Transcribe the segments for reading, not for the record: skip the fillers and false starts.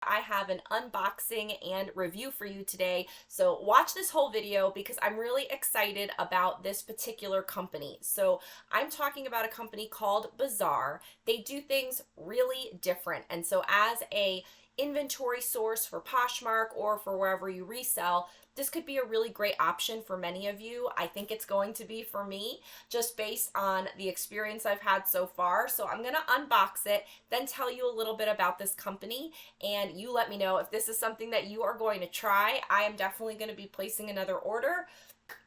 I have an unboxing and review for you today. So watch this whole video because I'm really excited about this particular company. So I'm talking about a company called Bazar. They do things really different. And so as a inventory source for Poshmark or for wherever you resell, this could be a really great option for many of you. I think it's going to be for me, just based on the experience I've had so far. So I'm going to unbox it, then tell you a little bit about this company, and you let me know if this is something that you are going to try. I am definitely going to be placing another order.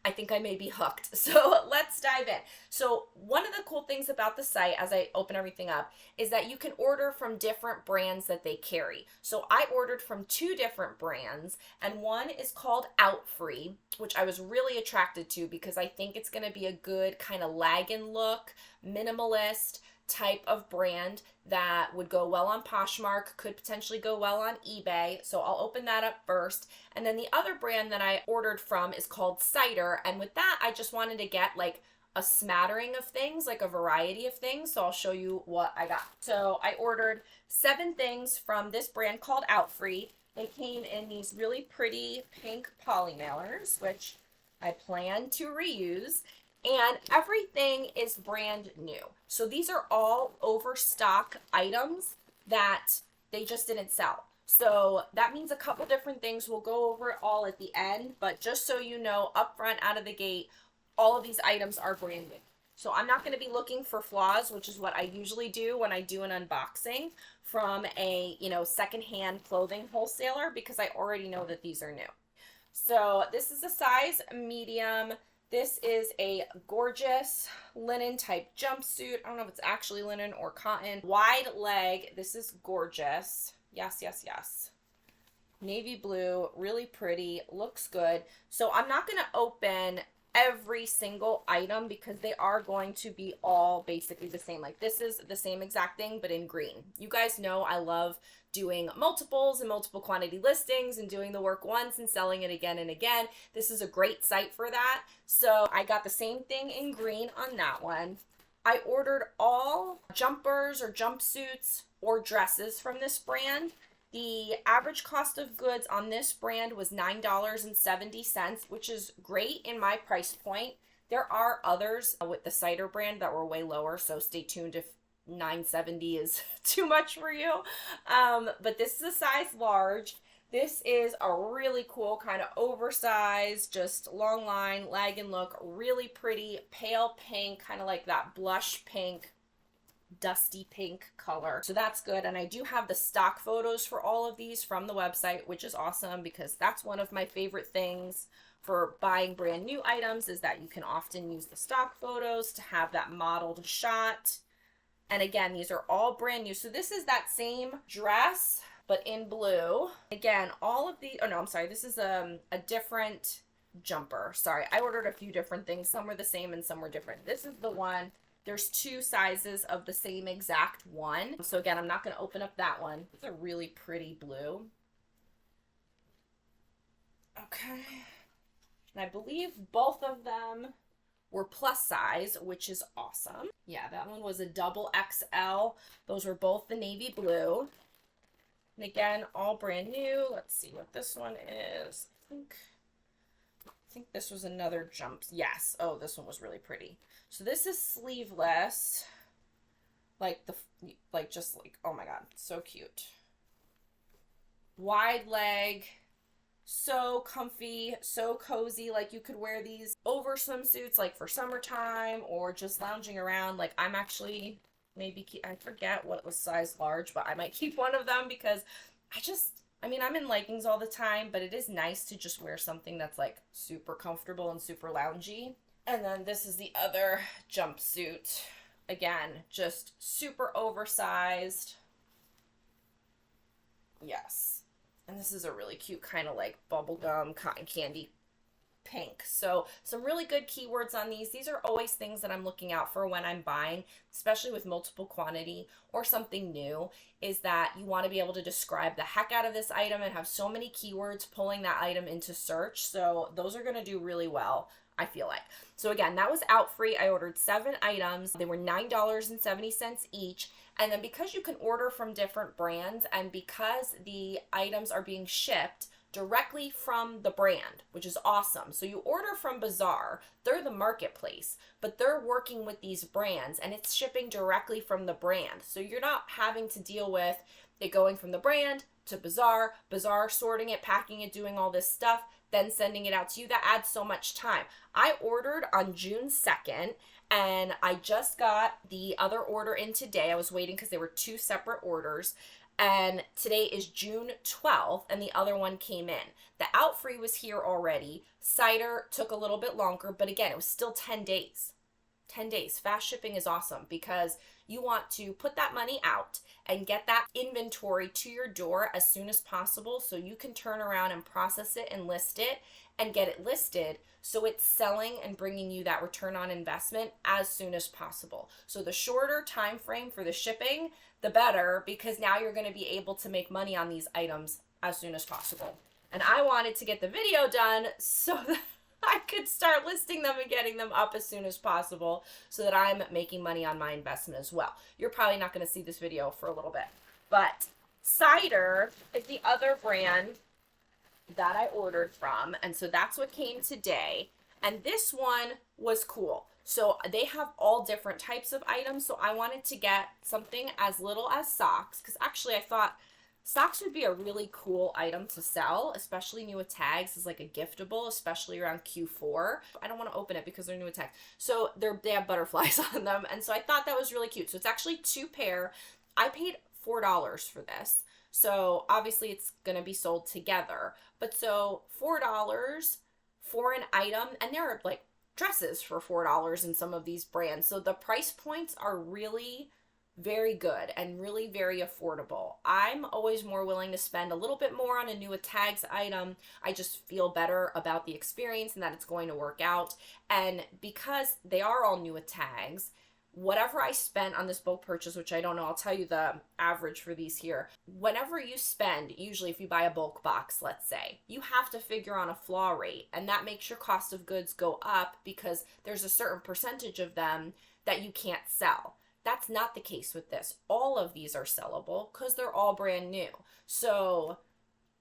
I think I may be hooked. So let's dive in. So one of the cool things about the site, as I open everything up, is that you can order from different brands that they carry. So I ordered from 2 different brands, and one is called Outfree, which I was really attracted to because I think it's going to be a good kind of lag-in look, minimalist type of brand that would go well on Poshmark, could potentially go well on eBay. So I'll open that up first. And then the other brand that I ordered from is called Cider. And with that, I just wanted to get like a smattering of things, like a variety of things. So I'll show you what I got. So I ordered 7 things from this brand called Outfree. They came in these really pretty pink poly mailers, which I plan to reuse. And everything is brand new. So these are all overstock items that they just didn't sell. So that means a couple different things. We'll go over it all at the end, but just so you know, up front, out of the gate, all of these items are brand new. So I'm not going to be looking for flaws, which is what I usually do when I do an unboxing from a, secondhand clothing wholesaler, because I already know that these are new. So this is a size medium. This is a gorgeous linen type jumpsuit. I don't know if it's actually linen or cotton. Wide leg. This is gorgeous. Yes, yes, yes. Navy blue, really pretty, looks good. So I'm not going to open every single item because they are going to be all basically the same. Like this is the same exact thing, but in green. You guys know I love doing multiples and multiple quantity listings and doing the work once and selling it again and again. This is a great site for that. So I got the same thing in green on that one. I ordered all jumpers or jumpsuits or dresses from this brand. The average cost of goods on this brand was $9.70, which is great in my price point. There are others with the Cider brand that were way lower, so stay tuned if $9.70 is too much for you. But this is a size large. This is a really cool kind of oversized, just long line, lag-in look, really pretty, pale pink, kind of like that blush pink, dusty pink color. So that's good. And I do have the stock photos for all of these from the website, which is awesome because that's one of my favorite things for buying brand new items, is that you can often use the stock photos to have that modeled shot. And again, these are all brand new. So this is that same dress, but in blue. Again, all of the, oh no, I'm sorry. This is a different jumper. Sorry, I ordered a few different things. Some were the same and some were different. This is the one. There's 2 sizes of the same exact one. So again, I'm not going to open up that one. It's a really pretty blue. Okay. And I believe both of them were plus size, which is awesome. Yeah, that one was a double XL. Those were both the navy blue. And again, all brand new. Let's see what this one is. I think this was another jump. Yes. Oh, this one was really pretty. So this is sleeveless. Just like, oh my God, so cute. Wide leg. So comfy, so cozy. Like you could wear these over swimsuits like for summertime or just lounging around. Like I'm actually I forget what was size large, but I might keep one of them because I'm in leggings all the time, but it is nice to just wear something that's like super comfortable and super loungy. And then this is the other jumpsuit. Again, just super oversized. Yes. And this is a really cute kind of like bubblegum cotton candy pink. So some really good keywords on these. These are always things that I'm looking out for when I'm buying, especially with multiple quantity or something new, is that you want to be able to describe the heck out of this item and have so many keywords pulling that item into search. So those are going to do really well I feel like. So again, that was out free. I ordered 7 items. They were $9.70 each. And then because you can order from different brands and because the items are being shipped directly from the brand, which is awesome. So you order from Bazar, they're the marketplace, but they're working with these brands and it's shipping directly from the brand. So you're not having to deal with it going from the brand to Bazar, Bazar sorting it, packing it, doing all this stuff, then sending it out to you. That adds so much time. I ordered on June 2nd and I just got the other order in today. I was waiting because they were 2 separate orders. And today is June 12th and the other one came in. The out free was here already. Cider took a little bit longer, but again, it was still 10 days. 10 days. Fast shipping is awesome because you want to put that money out and get that inventory to your door as soon as possible so you can turn around and process it and list it and get it listed so it's selling and bringing you that return on investment as soon as possible. So the shorter time frame for the shipping, the better, because now you're going to be able to make money on these items as soon as possible. And I wanted to get the video done so that I could start listing them and getting them up as soon as possible so that I'm making money on my investment as well. You're probably not going to see this video for a little bit, but Cider is the other brand that I ordered from, and so that's what came today. And this one was cool. So they have all different types of items, so I wanted to get something as little as socks, because actually I thought socks would be a really cool item to sell, especially new with tags as like a giftable, especially around Q4. I don't want to open it because they're new with tags. So they have butterflies on them, and so I thought that was really cute. So it's actually 2 pair. I paid $4 for this. So obviously it's going to be sold together. But so $4 for an item, and there are like dresses for $4 in some of these brands. So the price points are really very good and really very affordable. I'm always more willing to spend a little bit more on a new with tags item. I just feel better about the experience and that it's going to work out. And because they are all new with tags, whatever I spent on this bulk purchase, which I don't know, I'll tell you the average for these here. Whenever you spend, usually if you buy a bulk box, let's say, you have to figure on a flaw rate, and that makes your cost of goods go up because there's a certain percentage of them that you can't sell. That's not the case with this. All of these are sellable because they're all brand new. So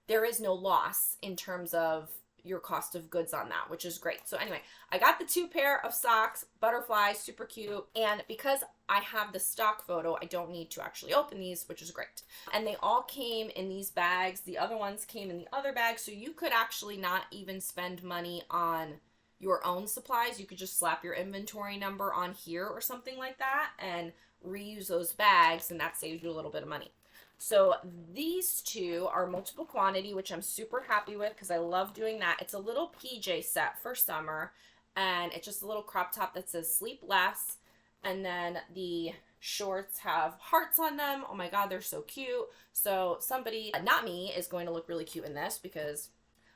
there is no loss in terms of your cost of goods on that, which is great. So anyway, I got the 2 pair of socks, butterflies, super cute. And because I have the stock photo, I don't need to actually open these, which is great. And they all came in these bags. The other ones came in the other bag. So you could actually not even spend money on your own supplies. You could just slap your inventory number on here or something like that and reuse those bags, and that saves you a little bit of money. So these 2 are multiple quantity, which I'm super happy with because I love doing that. It's a little PJ set for summer, and it's just a little crop top that says sleep less, and then the shorts have hearts on them. Oh my god, they're so cute. So somebody, not me, is going to look really cute in this because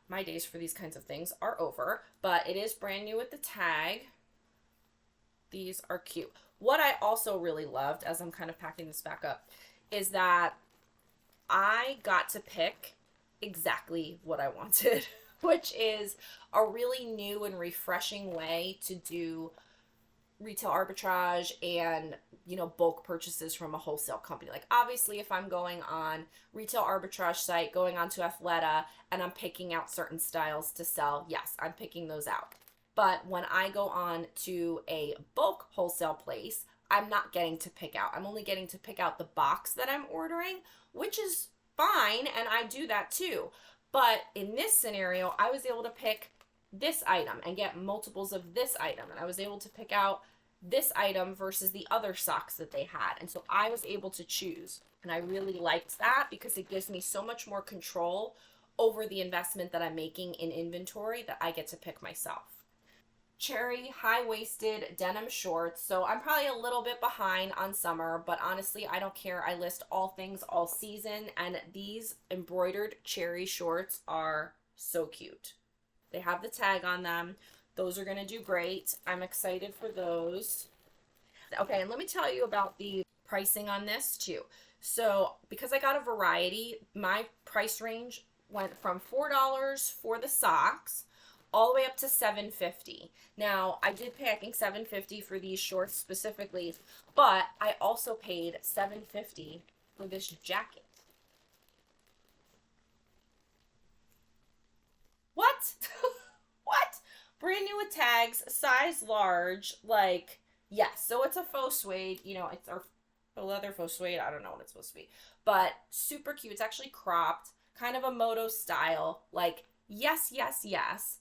my days for these kinds of things are over, but it is brand new with the tag. These are cute. What I also really loved, as I'm kind of packing this back up, is that I got to pick exactly what I wanted, which is a really new and refreshing way to do retail arbitrage and, you know, bulk purchases from a wholesale company. Like obviously if I'm going on retail arbitrage site, going onto Athleta, and I'm picking out certain styles to sell, yes, I'm picking those out. But when I go on to a bulk wholesale place, I'm not getting to pick out. I'm only getting to pick out the box that I'm ordering, which is fine, and I do that too. But in this scenario, I was able to pick this item and get multiples of this item, and I was able to pick out this item versus the other socks that they had. And so I was able to choose, and I really liked that because it gives me so much more control over the investment that I'm making in inventory that I get to pick myself. Cherry high-waisted denim shorts. So I'm probably a little bit behind on summer, but honestly, I don't care. I list all things all season, and these embroidered cherry shorts are so cute. They have the tag on them. Those are going to do great. I'm excited for those. Okay, and let me tell you about the pricing on this too. So because I got a variety, my price range went from $4 for the socks all the way up to $7.50. Now, I did pay, I think, $7.50 for these shorts specifically, but I also paid $7.50 for this jacket. What? What? Brand new with tags, size large, like, yes. So it's a faux suede, you know, it's a leather faux suede. I don't know what it's supposed to be, but super cute. It's actually cropped, kind of a moto style. Like, yes, yes, yes.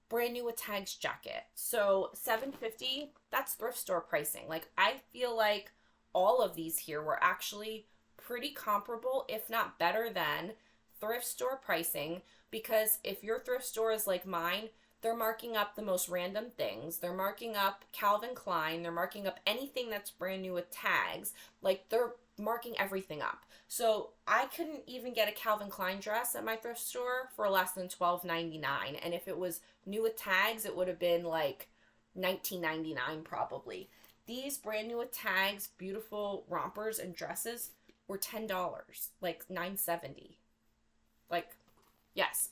Brand new with tags jacket. So $7.50, that's thrift store pricing. Like, I feel like all of these here were actually pretty comparable, if not better than thrift store pricing, because if your thrift store is like mine, they're marking up the most random things. They're marking up Calvin Klein. They're marking up anything that's brand new with tags. Like, they're marking everything up. So I couldn't even get a Calvin Klein dress at my thrift store for less than $12.99. And if it was new with tags, it would have been like $19.99 probably. These brand new with tags, beautiful rompers and dresses were $10, like $9.70. Like, yes.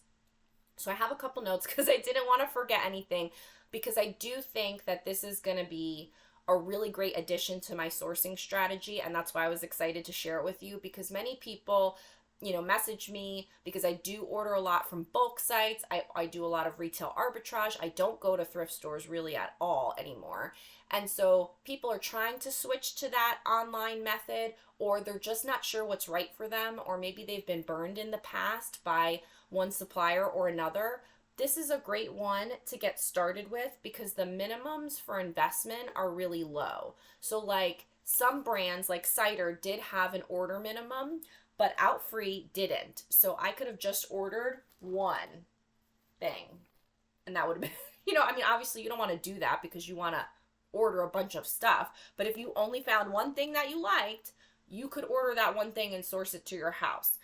So I have a couple notes because I didn't want to forget anything, because I do think that this is going to be a really great addition to my sourcing strategy, and that's why I was excited to share it with you, because many people, you know, message me because I do order a lot from bulk sites. I do a lot of retail arbitrage. I don't go to thrift stores really at all anymore. And so people are trying to switch to that online method, or they're just not sure what's right for them, or maybe they've been burned in the past by one supplier or another. This is a great one to get started with because the minimums for investment are really low. So like some brands like Cider did have an order minimum, but Outfree didn't. So I could have just ordered one thing and that would have been, you know, I mean, obviously you don't want to do that because you want to order a bunch of stuff. But if you only found one thing that you liked, you could order that one thing and source it to your house.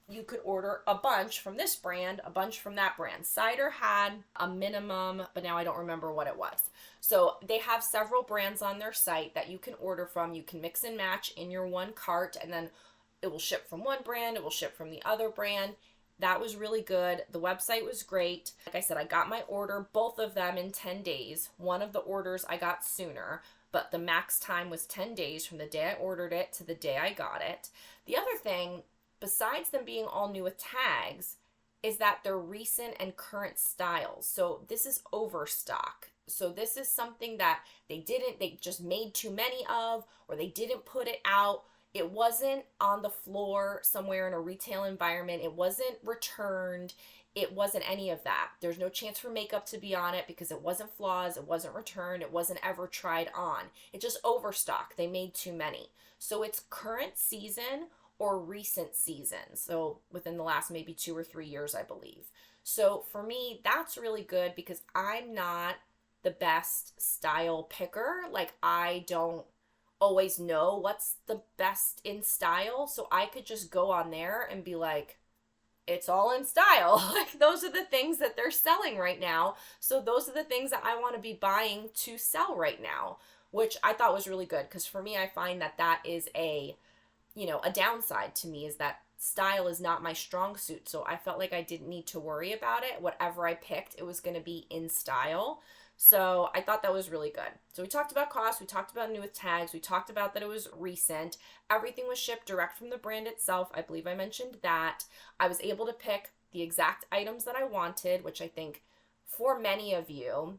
You could order a bunch from this brand, a bunch from that brand. Cider had a minimum, but now I don't remember what it was. So they have several brands on their site that you can order from. You can mix and match in your one cart, and then it will ship from one brand, it will ship from the other brand. That was really good. The website was great. Like I said, I got my order, both of them in 10 days. One of the orders I got sooner, but the max time was 10 days from the day I ordered it to the day I got it. The other thing, besides them being all new with tags, is that they're recent and current styles. So this is overstock. So this is something that they just made too many of, or they didn't put it out. It wasn't on the floor somewhere in a retail environment. It wasn't returned. It wasn't any of that. There's no chance for makeup to be on it because it wasn't flaws. It wasn't returned. It wasn't ever tried on. It just overstock. They made too many. So it's current season or recent season. So within the last maybe 2 or 3 years, I believe. So for me, that's really good because I'm not the best style picker. Like, I don't always know what's the best in style. So I could just go on there and be like, it's all in style. Like, those are the things that they're selling right now. So those are the things that I want to be buying to sell right now, which I thought was really good. Because for me, I find that that is a downside to me, is that style is not my strong suit. So I felt like I didn't need to worry about it. Whatever I picked, it was going to be in style. So I thought that was really good. So we talked about cost, we talked about new with tags, we talked about that it was recent. Everything was shipped direct from the brand itself. I believe I mentioned that. I was able to pick the exact items that I wanted, which I think for many of you,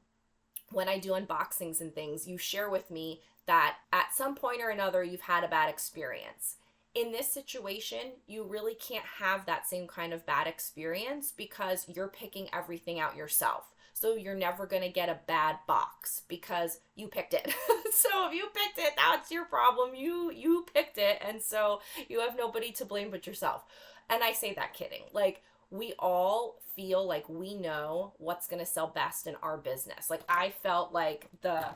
when I do unboxings and things, you share with me that at some point or another, you've had a bad experience. In this situation, you really can't have that same kind of bad experience because you're picking everything out yourself. So you're never going to get a bad box because you picked it. So if you picked it, that's your problem. You picked it, and so you have nobody to blame but yourself. And I say that kidding. Like, we all feel like we know what's going to sell best in our business. Like, I felt like the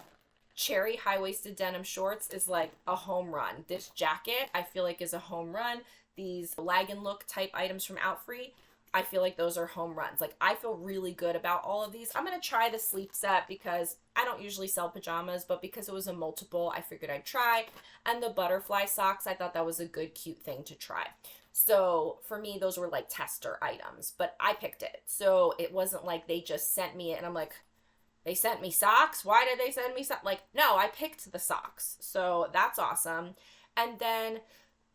cherry high-waisted denim shorts is like a home run. This jacket, I feel like, is a home run. These lag and look type items from Outfree, I feel like those are home runs. Like, I feel really good about all of these. I'm going to try the sleep set because I don't usually sell pajamas, but because it was a multiple, I figured I'd try. And the butterfly socks, I thought that was a good, cute thing to try. So for me, those were like tester items, but I picked it. So it wasn't like they just sent me it and I'm like, they sent me socks. Why did they send me socks? Like, no, I picked the socks. So that's awesome. And then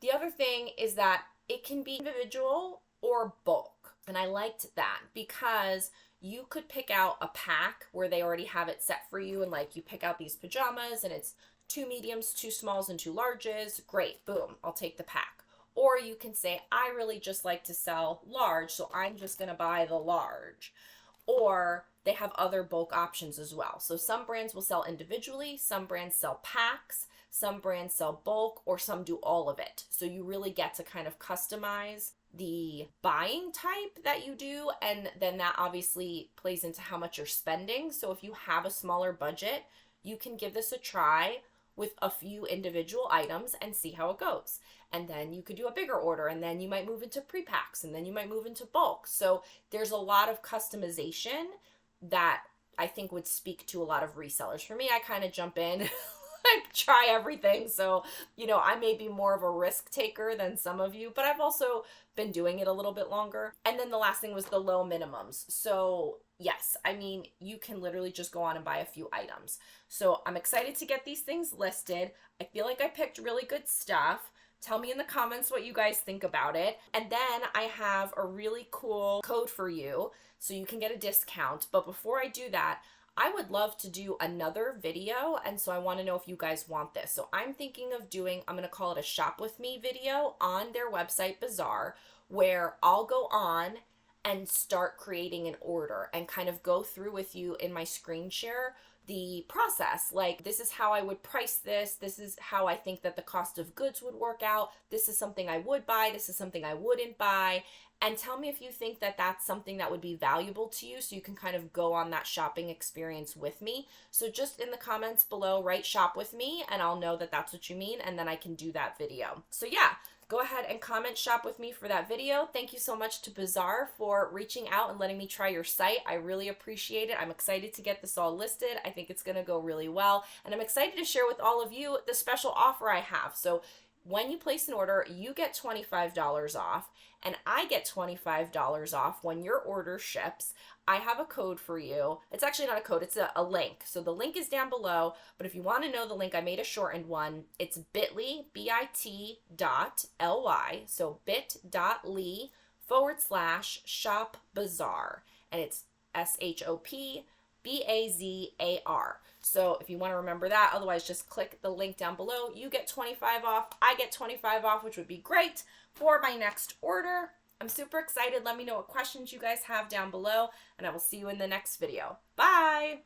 the other thing is that it can be individual or bulk. And I liked that because you could pick out a pack where they already have it set for you. And like you pick out these pajamas and it's 2 mediums, 2 smalls, and 2 larges. Great. Boom. I'll take the pack. Or you can say, I really just like to sell large, so I'm just going to buy the large. Or they have other bulk options as well. So some brands will sell individually, some brands sell packs, some brands sell bulk, or some do all of it. So you really get to kind of customize the buying type that you do, and then that obviously plays into how much you're spending. So if you have a smaller budget, you can give this a try with a few individual items and see how it goes. And then you could do a bigger order, and then you might move into pre-packs, and then you might move into bulk. So there's a lot of customization that I think would speak to a lot of resellers. For me, I kind of jump in, like try everything. So, I may be more of a risk taker than some of you, but I've also been doing it a little bit longer. And then the last thing was the low minimums. So yes, I mean, you can literally just go on and buy a few items. So I'm excited to get these things listed. I feel like I picked really good stuff. Tell me in the comments what you guys think about it. And then I have a really cool code for you so you can get a discount. But before I do that, I would love to do another video, and so I want to know if you guys want this. So I'm thinking of doing, I'm going to call it a shop with me video on their website, Bazar, where I'll go on and start creating an order and kind of go through with you in my screen share the process. Like, this is how I would price this. This is how I think that the cost of goods would work out. This is something I would buy. This is something I wouldn't buy. And tell me if you think that that's something that would be valuable to you, so you can kind of go on that shopping experience with me. So just in the comments below, write shop with me and I'll know that that's what you mean, and then I can do that video. So yeah, go ahead and comment shop with me for that video. Thank you so much to Bazar for reaching out and letting me try your site. I really appreciate it. I'm excited to get this all listed. I think it's gonna go really well. And I'm excited to share with all of you the special offer I have. So when you place an order, you get $25 off, and I get $25 off when your order ships. I have a code for you. It's actually not a code, it's a link. So the link is down below, but if you want to know the link, I made a shortened one. It's bit.ly, bit.ly, so bit.ly/shop Bazar, and it's SHOPBAZAR. So if you want to remember that, otherwise just click the link down below. You get 25 off, I get 25 off, which would be great for my next order. I'm super excited. Let me know what questions you guys have down below, and I will see you in the next video. Bye!